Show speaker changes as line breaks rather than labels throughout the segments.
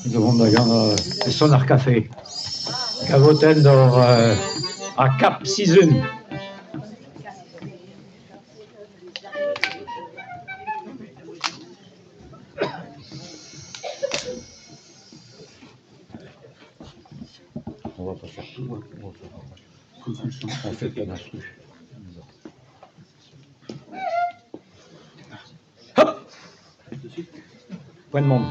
Nous avons d'ailleurs le Sonar Café, Cavoten à Cap Sizun. On va pas faire tout, on fait plein d'instrus. Hop! Point de monde.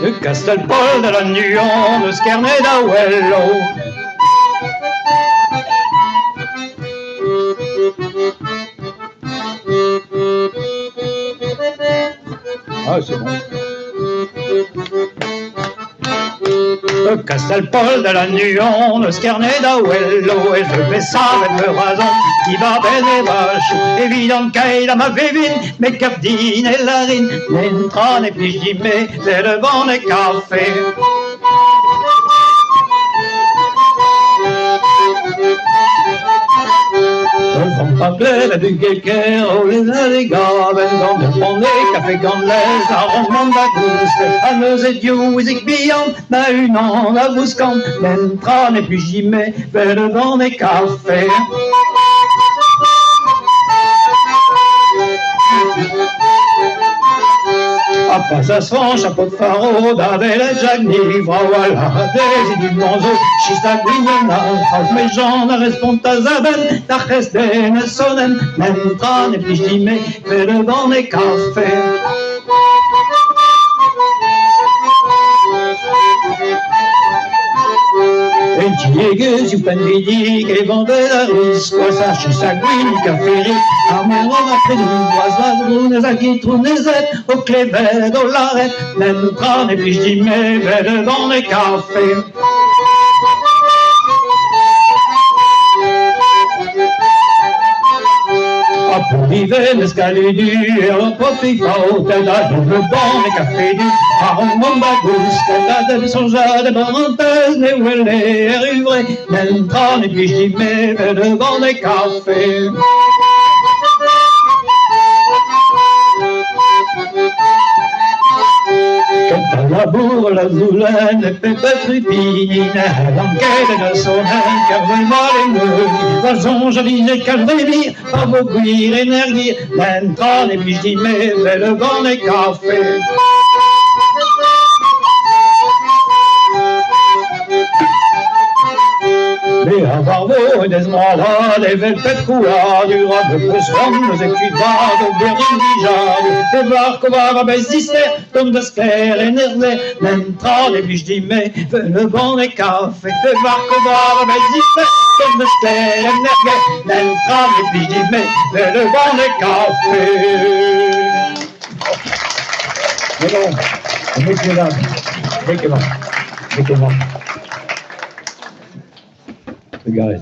De Castelpol, de la Nuon, de Skernay d'Awello. Ah, c'est bon. De Castelpol, de la Nuon, de Skernay d'Awello. Et je fais ça avec le rason qui va ben et vache. Évident qu'il a ma vévine, mes cafdines et larines. N'entrant et puis j'y mets les devant les cafés. Devant Paclet, la du Guéquer, oh les allégaven, dans le poney, café Gandles, arrondement d'Agouste, à nos édios, et billant, na une an, à Bouscan, l'entran, et puis j'y mets, ben devant les cafés. À Passasson, chapeau de faro, d'Avel et Jagnivre, voilà, des du Monzo, Chistaguignana, Franck Méjean, Respontazaben, Tarchesden, Sonnen, Mentran, et puis j'y mets, fait devant les cafés. Entiégues, Zupanvidic, et Vandelaris, Quoi Chistaguin, Caféri, Arméron, Après-Douboise, Lavroun, Zagitroun, Nezet, au Clévet, au Larret, Mentran, et puis j'y mets, fait devant les cafés. Pour l'hiver, l'escalier du Europopi, Faute, la double banc, les cafés du Arrondement d'Agouste, la de Sonja, des Barantaises, les Ouellets, les Ruvrés, Mentran, et puis j'y mets, fait devant les cafés. Quant à la bourre, la Zoulaine, les pépettes rupines, l'enquête de son carrément les meuniers, la zonge, la disais, calvémir, par vos cuirs énergies, l'entran, et puis j'y mets, fait devant les cafés. Les Havarvo et des Smala, les Velpet Koula, du Rab de Pousson, les Écudras, de Béringijade, des Varkovara, Bézister, Tom de Skler et Nerzé, l'entran, et puis j'y mets, fait le banc des cafés, des Varkovara, Bézister, Tom de Skler et Nerzé, l'entran, et puis j'y mets, fait le banc des cafés. Mais bon, mettez là, mettez-moi. The guys.